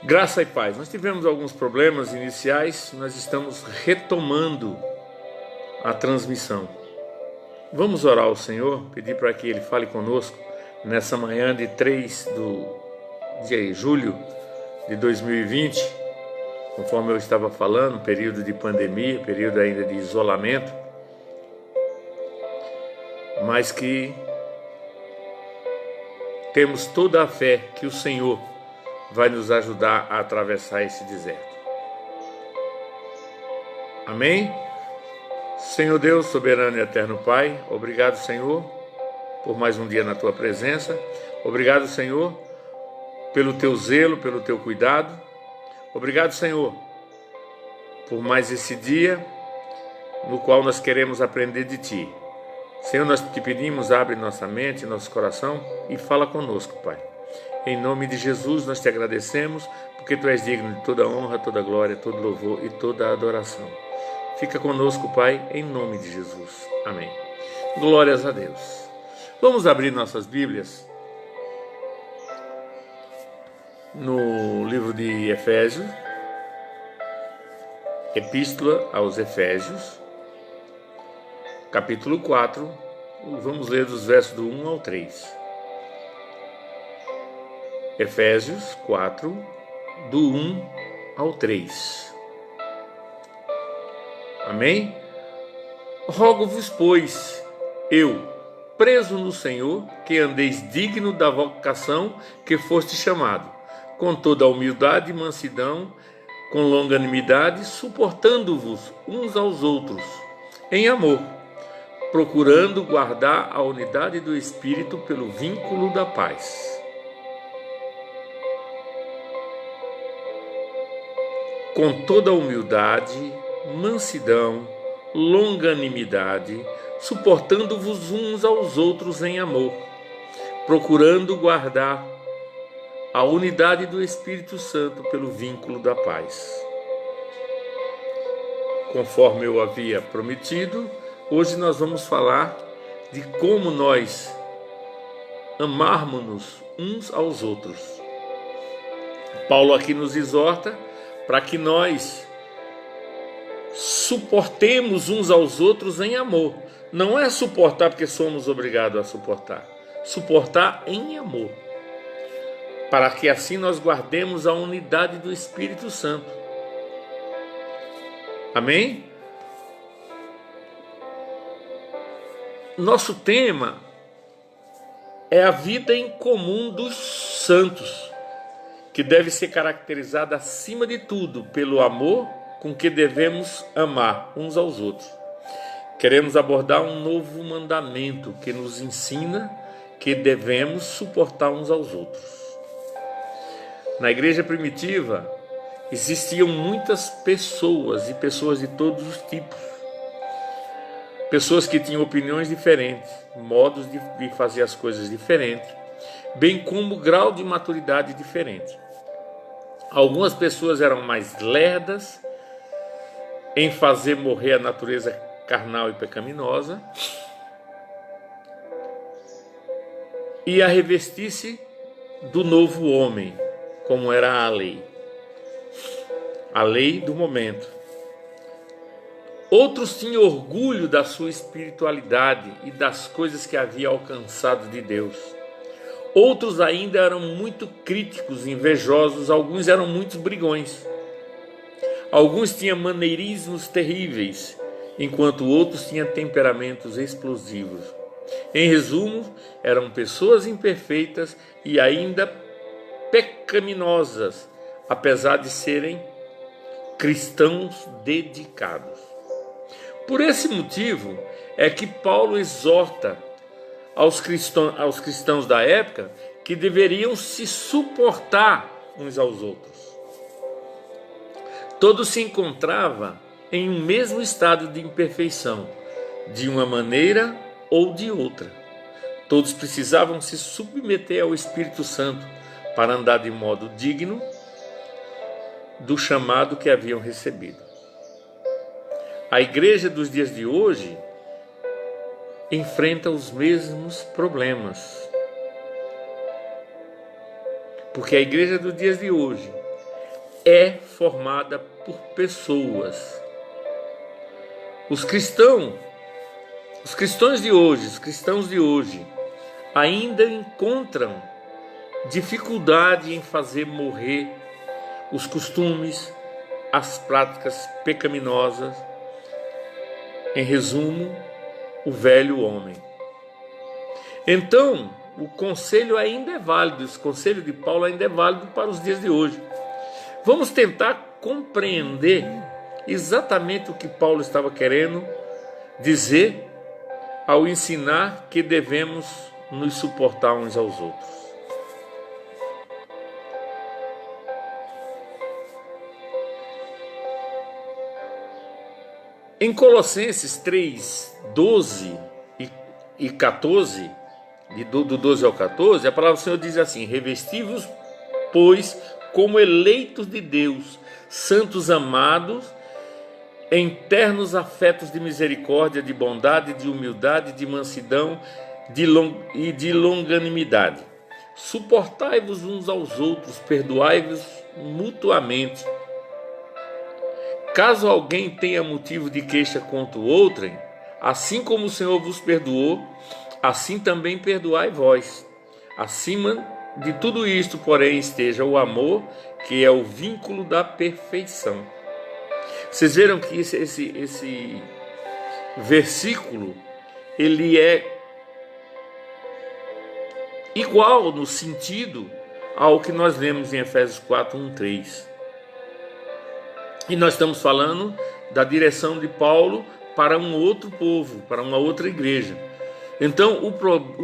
Graça e paz. Nós tivemos alguns problemas iniciais, nós estamos retomando a transmissão. Vamos orar ao Senhor, pedir para que Ele fale conosco nessa manhã de 3 de julho de 2020, conforme eu estava falando, período de pandemia, período ainda de isolamento, mas que temos toda a fé que o Senhor vai nos ajudar a atravessar esse deserto. Amém? Senhor Deus, soberano e eterno Pai, obrigado, Senhor, por mais um dia na Tua presença. Obrigado, Senhor, pelo Teu zelo, pelo Teu cuidado. Obrigado, Senhor, por mais esse dia no qual nós queremos aprender de Ti. Senhor, nós te pedimos, abre nossa mente, nosso coração e fala conosco, Pai. Em nome de Jesus, nós te agradecemos, porque Tu és digno de toda honra, toda glória, todo louvor e toda adoração. Fica conosco, Pai, em nome de Jesus. Amém. Glórias a Deus. Vamos abrir nossas Bíblias no livro de Efésios, Epístola aos Efésios, capítulo 4, vamos ler dos versos do 1 ao 3. Efésios 4, do 1 ao 3. Amém? Rogo-vos, pois, eu, preso no Senhor, que andeis digno da vocação que foste chamado, com toda a humildade e mansidão, com longanimidade, suportando-vos uns aos outros, em amor, procurando guardar a unidade do Espírito pelo vínculo da paz. Com toda a humildade, mansidão, longanimidade, suportando-vos uns aos outros em amor, procurando guardar a unidade do Espírito Santo pelo vínculo da paz. Conforme eu havia prometido, hoje nós vamos falar de como nós amarmos-nos uns aos outros. Paulo aqui nos exorta para que nós suportemos uns aos outros em amor. Não é suportar porque somos obrigados a suportar. Suportar em amor. Para que assim nós guardemos a unidade do Espírito Santo. Amém? Nosso tema é a vida em comum dos santos, que deve ser caracterizada acima de tudo pelo amor com que devemos amar uns aos outros. Queremos abordar um novo mandamento que nos ensina que devemos suportar uns aos outros. Na igreja primitiva existiam muitas pessoas e pessoas de todos os tipos. Pessoas que tinham opiniões diferentes, modos de fazer as coisas diferentes, bem como grau de maturidade diferente. Algumas pessoas eram mais lerdas em fazer morrer a natureza carnal e pecaminosa e a revestir-se do novo homem, como era a lei do momento. Outros tinham orgulho da sua espiritualidade e das coisas que havia alcançado de Deus. Outros ainda eram muito críticos, invejosos, alguns eram muito brigões. Alguns tinham maneirismos terríveis, enquanto outros tinham temperamentos explosivos. Em resumo, eram pessoas imperfeitas e ainda pecaminosas, apesar de serem cristãos dedicados. Por esse motivo é que Paulo exorta aos cristãos da época que deveriam se suportar uns aos outros. Todos se encontravam em um mesmo estado de imperfeição, de uma maneira ou de outra. Todos precisavam se submeter ao Espírito Santo para andar de modo digno do chamado que haviam recebido. A igreja dos dias de hoje enfrenta os mesmos problemas. Porque a igreja dos dias de hoje é formada por pessoas. Os cristãos de hoje, os cristãos de hoje, ainda encontram dificuldade em fazer morrer os costumes, as práticas pecaminosas. Em resumo, o velho homem. Então, o conselho ainda é válido, esse conselho de Paulo ainda é válido para os dias de hoje. Vamos tentar compreender exatamente o que Paulo estava querendo dizer ao ensinar que devemos nos suportar uns aos outros. Em Colossenses 3, 12 e 14, do 12 ao 14, a palavra do Senhor diz assim: revesti-vos, pois, como eleitos de Deus, santos amados, em ternos afetos de misericórdia, de bondade, de humildade, de mansidão e de longanimidade. Suportai-vos uns aos outros, perdoai-vos mutuamente. Caso alguém tenha motivo de queixa contra o outrem, assim como o Senhor vos perdoou, assim também perdoai vós. Acima de tudo isto, porém, esteja o amor, que é o vínculo da perfeição. Vocês viram que esse versículo, ele é igual no sentido ao que nós lemos em Efésios 4, 1, 3. E nós estamos falando da direção de Paulo para um outro povo, para uma outra igreja. Então, o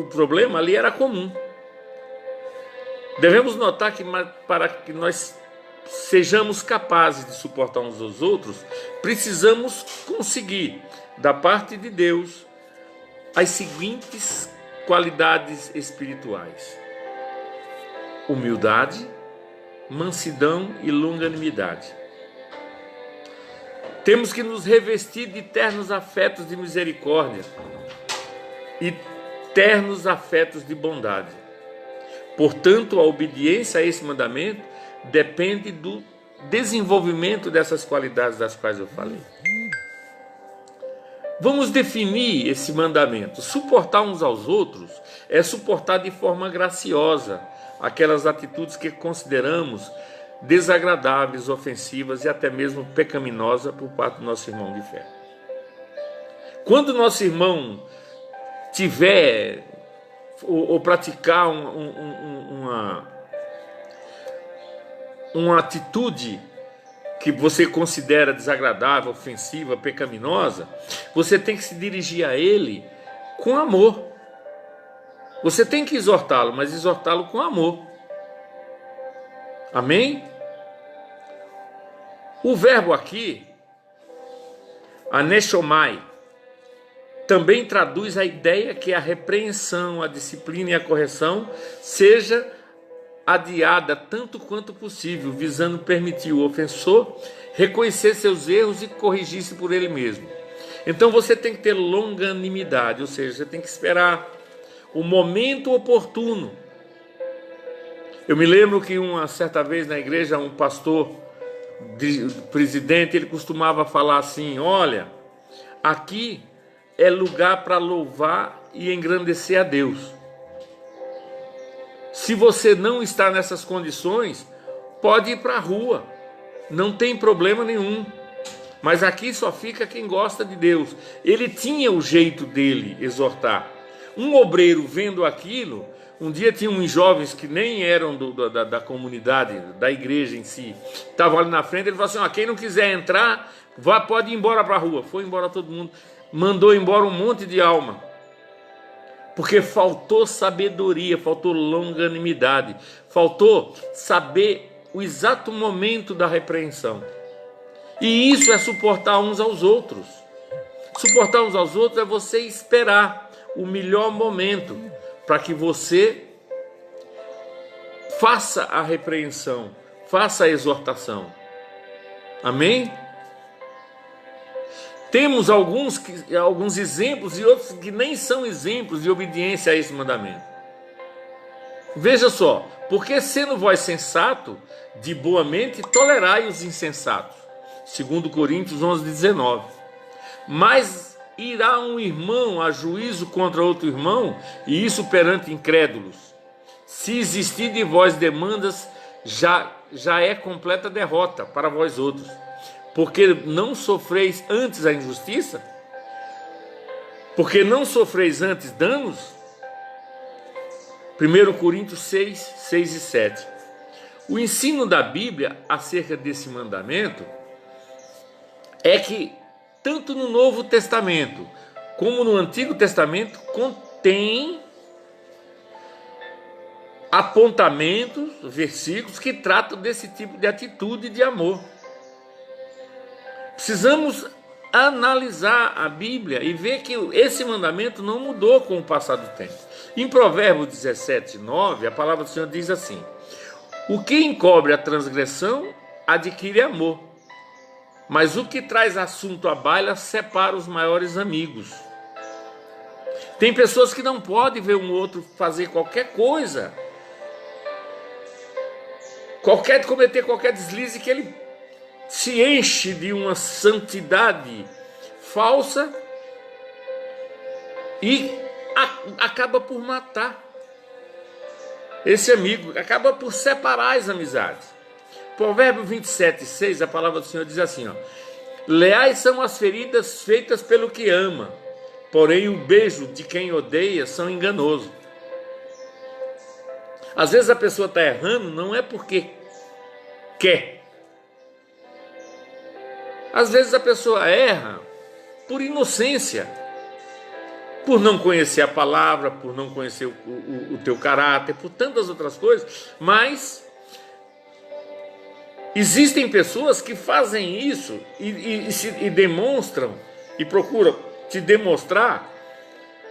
problema ali era comum. Devemos notar que para que nós sejamos capazes de suportar uns aos outros, precisamos conseguir, da parte de Deus, as seguintes qualidades espirituais: humildade, mansidão e longanimidade. Temos que nos revestir de ternos afetos de misericórdia e ternos afetos de bondade. Portanto, a obediência a esse mandamento depende do desenvolvimento dessas qualidades das quais eu falei. Vamos definir esse mandamento. Suportar uns aos outros é suportar de forma graciosa aquelas atitudes que consideramos desagradáveis, ofensivas e até mesmo pecaminosas por parte do nosso irmão de fé. Quando o nosso irmão tiver ou praticar uma atitude que você considera desagradável, ofensiva, pecaminosa, você tem que se dirigir a ele com amor. Você tem que exortá-lo, mas exortá-lo com amor. Amém? O verbo aqui, aneshomai, também traduz a ideia que a repreensão, a disciplina e a correção seja adiada tanto quanto possível, visando permitir o ofensor reconhecer seus erros e corrigir-se por ele mesmo. Então você tem que ter longanimidade, ou seja, você tem que esperar o momento oportuno. Eu me lembro que uma certa vez na igreja, um pastor, presidente, ele costumava falar assim: olha, aqui é lugar para louvar e engrandecer a Deus. Se você não está nessas condições, pode ir para a rua, não tem problema nenhum. Mas aqui só fica quem gosta de Deus. Ele tinha o jeito dele exortar. Um obreiro vendo aquilo, um dia tinha uns jovens que nem eram da comunidade, da igreja em si, estavam ali na frente, ele falou assim: quem não quiser entrar, pode ir embora para a rua. Foi embora todo mundo, mandou embora um monte de alma, porque faltou sabedoria, faltou longanimidade, faltou saber o exato momento da repreensão. E isso é suportar uns aos outros. Suportar uns aos outros é você esperar o melhor momento para que você faça a repreensão, faça a exortação. Amém? Temos alguns exemplos e outros que nem são exemplos de obediência a esse mandamento. Veja só, Porque sendo vós sensato, de boa mente, tolerai os insensatos. 2 Coríntios 11:19. Mas irá um irmão a juízo contra outro irmão, e isso perante incrédulos. Se existir de vós demandas, já é completa derrota para vós outros. Porque não sofreis antes a injustiça? Porque não sofreis antes danos? 1 Coríntios 6 e 7. O ensino da Bíblia acerca desse mandamento é que tanto no Novo Testamento como no Antigo Testamento contém apontamentos, versículos que tratam desse tipo de atitude de amor. Precisamos analisar a Bíblia e ver que esse mandamento não mudou com o passar do tempo. Em Provérbios 17:9, a palavra do Senhor diz assim: o que encobre a transgressão adquire amor, mas o que traz assunto à baila separa os maiores amigos. Tem pessoas que não podem ver um outro fazer qualquer coisa, cometer qualquer deslize, que ele se enche de uma santidade falsa e acaba por matar esse amigo, acaba por separar as amizades. Provérbio 27:6, a palavra do Senhor diz assim, ó: leais são as feridas feitas pelo que ama, porém o beijo de quem odeia são enganosos. Às vezes a pessoa está errando não é porque quer. Às vezes a pessoa erra por inocência, por não conhecer a palavra, por não conhecer o teu caráter, por tantas outras coisas, mas existem pessoas que fazem isso e demonstram, e procuram te demonstrar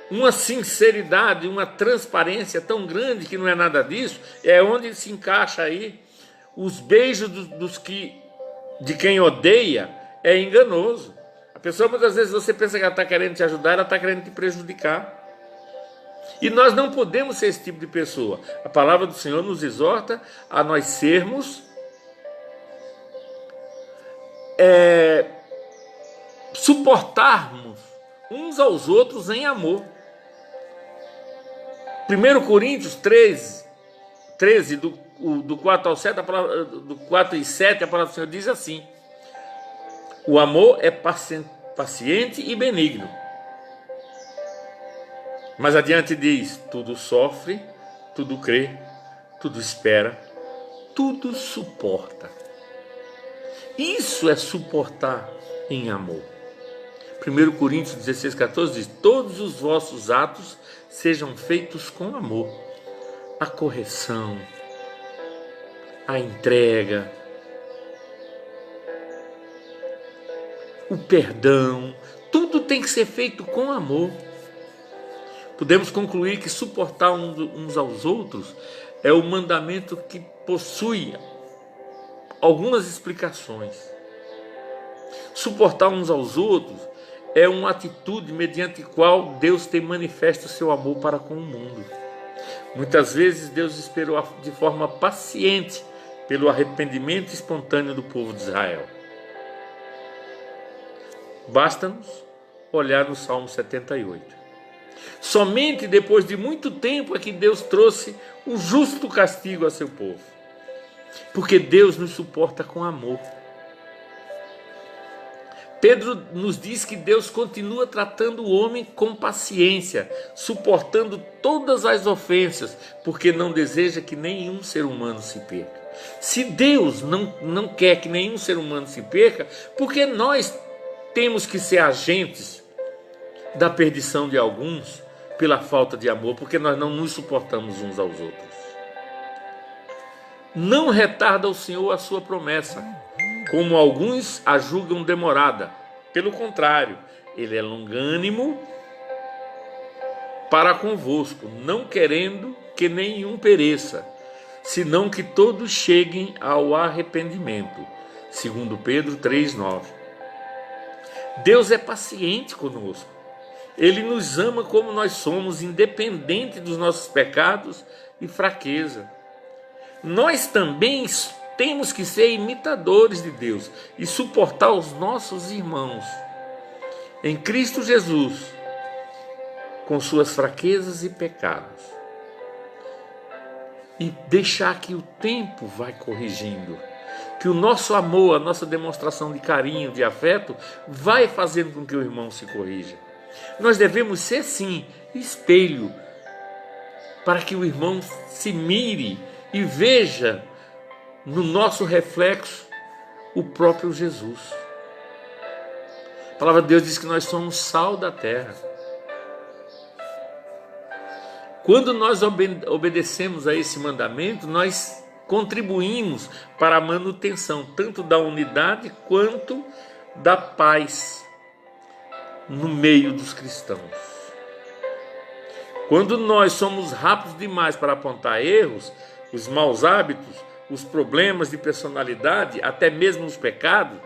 uma sinceridade, uma transparência tão grande que não é nada disso. É onde se encaixa aí os beijos de quem odeia. É enganoso. A pessoa, muitas vezes, você pensa que ela está querendo te ajudar, ela está querendo te prejudicar. E nós não podemos ser esse tipo de pessoa. A palavra do Senhor nos exorta a nós sermos suportarmos uns aos outros em amor. 1 Coríntios 13, do 4 ao 7, do 4 e 7, a palavra do Senhor diz assim: o amor é paciente e benigno. Mas adiante diz: tudo sofre, tudo crê, tudo espera, tudo suporta. Isso é suportar em amor. 1 Coríntios 16:14 diz: todos os vossos atos sejam feitos com amor. A correção, a entrega, o perdão, tudo tem que ser feito com amor. Podemos concluir que suportar uns aos outros é o mandamento que possui algumas explicações. Suportar uns aos outros é uma atitude mediante a qual Deus tem manifesto o seu amor para com o mundo. Muitas vezes Deus esperou de forma paciente pelo arrependimento espontâneo do povo de Israel. Basta-nos olhar no Salmo 78. Somente depois de muito tempo é que Deus trouxe um justo castigo a seu povo. Porque Deus nos suporta com amor. Pedro nos diz que Deus continua tratando o homem com paciência, suportando todas as ofensas, porque não deseja que nenhum ser humano se perca. Se Deus não quer que nenhum ser humano se perca, por que nós temos que ser agentes da perdição de alguns pela falta de amor, porque nós não nos suportamos uns aos outros? Não retarda o Senhor a sua promessa, como alguns a julgam demorada. Pelo contrário, Ele é longânimo para convosco, não querendo que nenhum pereça, senão que todos cheguem ao arrependimento. 2 Pedro 3:9. Deus é paciente conosco. Ele nos ama como nós somos, independente dos nossos pecados e fraqueza. nós também temos que ser imitadores de Deus e suportar os nossos irmãos em Cristo Jesus, com suas fraquezas e pecados, e deixar que o tempo vai corrigindo, que o nosso amor, a nossa demonstração de carinho, de afeto, vai fazendo com que o irmão se corrija. Nós devemos ser, sim, espelho, para que o irmão se mire e veja no nosso reflexo o próprio Jesus. A palavra de Deus diz que nós somos sal da terra. Quando nós obedecemos a esse mandamento, nós contribuímos para a manutenção tanto da unidade quanto da paz no meio dos cristãos. Quando nós somos rápidos demais para apontar erros, os maus hábitos, os problemas de personalidade, até mesmo os pecados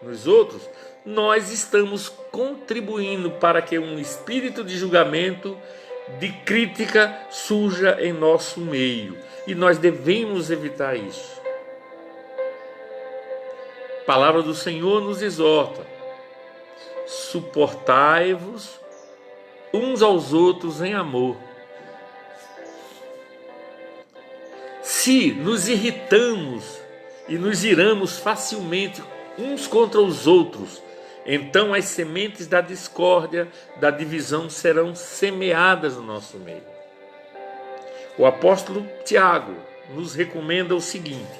nos outros, nós estamos contribuindo para que um espírito de julgamento, de crítica surja em nosso meio. E nós devemos evitar isso. A palavra do Senhor nos exorta: suportai-vos uns aos outros em amor. Se nos irritamos e nos iramos facilmente uns contra os outros, então as sementes da discórdia, da divisão serão semeadas no nosso meio. O apóstolo Tiago nos recomenda o seguinte: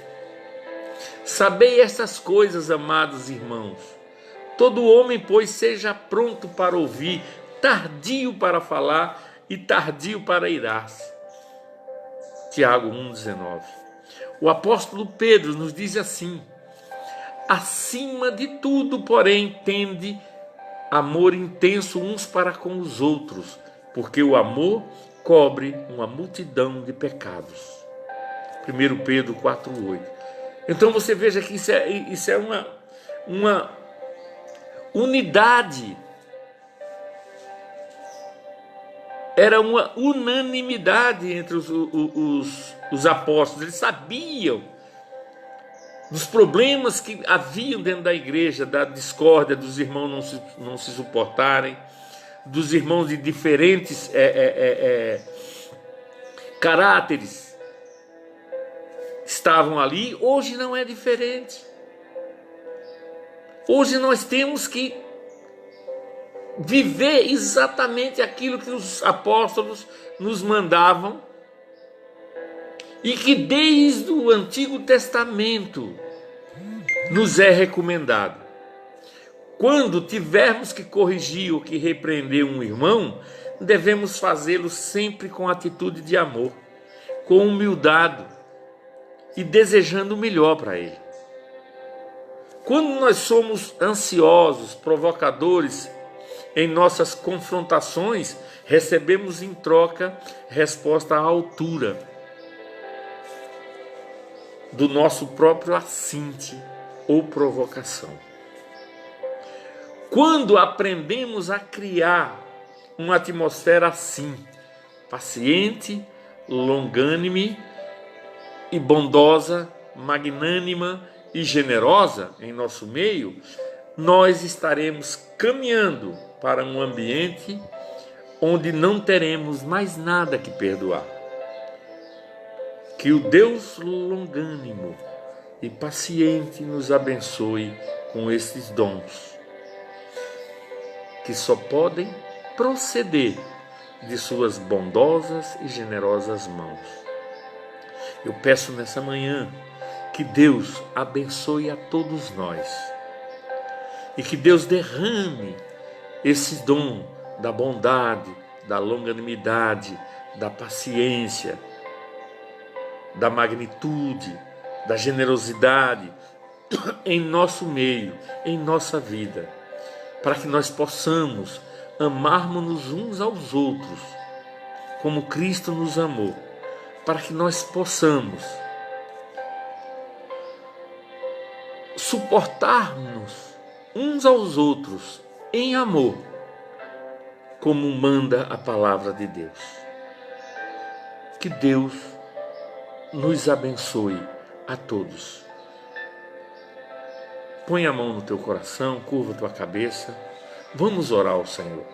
sabei estas coisas, amados irmãos. Todo homem, pois, seja pronto para ouvir, tardio para falar e tardio para irar-se. Tiago 1,19. O apóstolo Pedro nos diz assim: acima de tudo, porém, tende amor intenso uns para com os outros, porque o amor cobre uma multidão de pecados. 1 Pedro 4,8. Então você veja que isso é uma unidade. Era uma unanimidade entre os apóstolos. Eles sabiam dos problemas que haviam dentro da igreja, da discórdia, dos irmãos não se suportarem, dos irmãos de diferentes caráteres estavam ali. Hoje não é diferente. Hoje nós temos que viver exatamente aquilo que os apóstolos nos mandavam e que desde o Antigo Testamento nos é recomendado. Quando tivermos que corrigir ou que repreender um irmão, devemos fazê-lo sempre com atitude de amor, com humildade e desejando o melhor para ele. Quando nós somos ansiosos, provocadores em nossas confrontações, recebemos em troca resposta à altura do nosso próprio assinte ou provocação. Quando aprendemos a criar uma atmosfera assim, paciente, longânime e bondosa, magnânima e generosa em nosso meio, nós estaremos caminhando para um ambiente onde não teremos mais nada que perdoar. Que o Deus longânimo e paciente nos abençoe com esses dons, que só podem proceder de suas bondosas e generosas mãos. Eu peço nessa manhã que Deus abençoe a todos nós e que Deus derrame esse dom da bondade, da longanimidade, da paciência, da magnitude, da generosidade em nosso meio, em nossa vida, para que nós possamos amarmos-nos uns aos outros como Cristo nos amou, para que nós possamos suportar-nos uns aos outros em amor, como manda a palavra de Deus. Que Deus nos abençoe a todos. Põe a mão no teu coração, curva a tua cabeça. Vamos orar ao Senhor.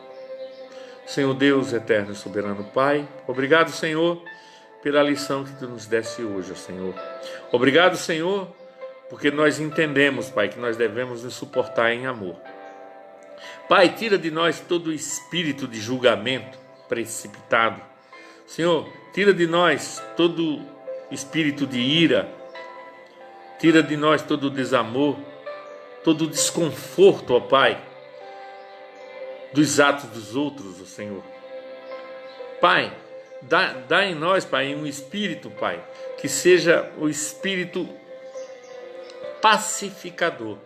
Senhor Deus, eterno e soberano Pai, obrigado, Senhor, pela lição que Tu nos deste hoje, Senhor. Obrigado, Senhor, porque nós entendemos, Pai, que nós devemos nos suportar em amor. Pai, tira de nós todo o espírito de julgamento precipitado. Senhor, tira de nós todo espírito de ira. Tira de nós todo o desamor, todo o desconforto, ó Pai, dos atos dos outros, ó Senhor. Pai, dá em nós, Pai, um espírito, Pai, que seja o espírito pacificador.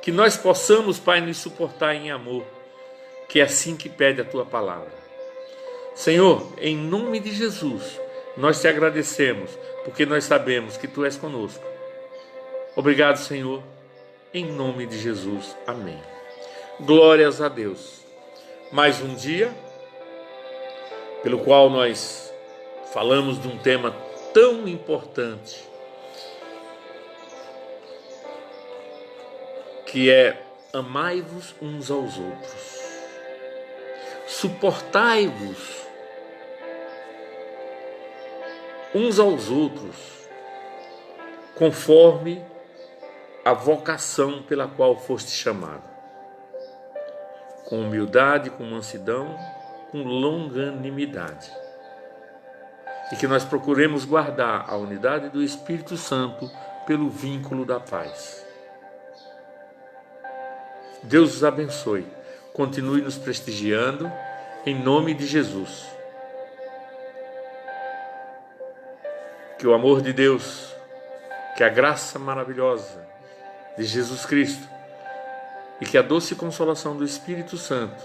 Que nós possamos, Pai, nos suportar em amor, que é assim que pede a Tua palavra. Senhor, em nome de Jesus, nós Te agradecemos, porque nós sabemos que Tu és conosco. Obrigado, Senhor, em nome de Jesus. Amém. Glórias a Deus. Mais um dia, pelo qual nós falamos de um tema tão importante, que é amai-vos uns aos outros, suportai-vos uns aos outros, conforme a vocação pela qual foste chamado, com humildade, com mansidão, com longanimidade, e que nós procuremos guardar a unidade do Espírito Santo pelo vínculo da paz. Deus os abençoe, continue nos prestigiando, em nome de Jesus. Que o amor de Deus, que a graça maravilhosa de Jesus Cristo e que a doce consolação do Espírito Santo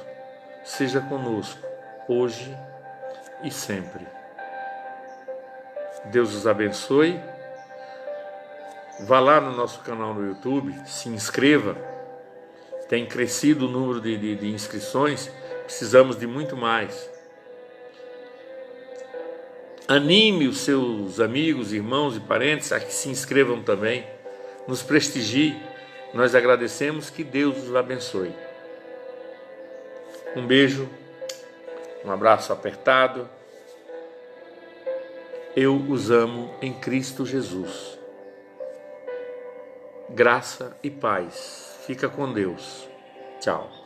seja conosco, hoje e sempre. Deus os abençoe. Vá lá no nosso canal no YouTube, se inscreva. Tem crescido o número de inscrições, precisamos de muito mais. Anime os seus amigos, irmãos e parentes a que se inscrevam também. Nos prestigie. Nós agradecemos, que Deus os abençoe. Um beijo, um abraço apertado. Eu os amo em Cristo Jesus. Graça e paz. Fica com Deus. Tchau.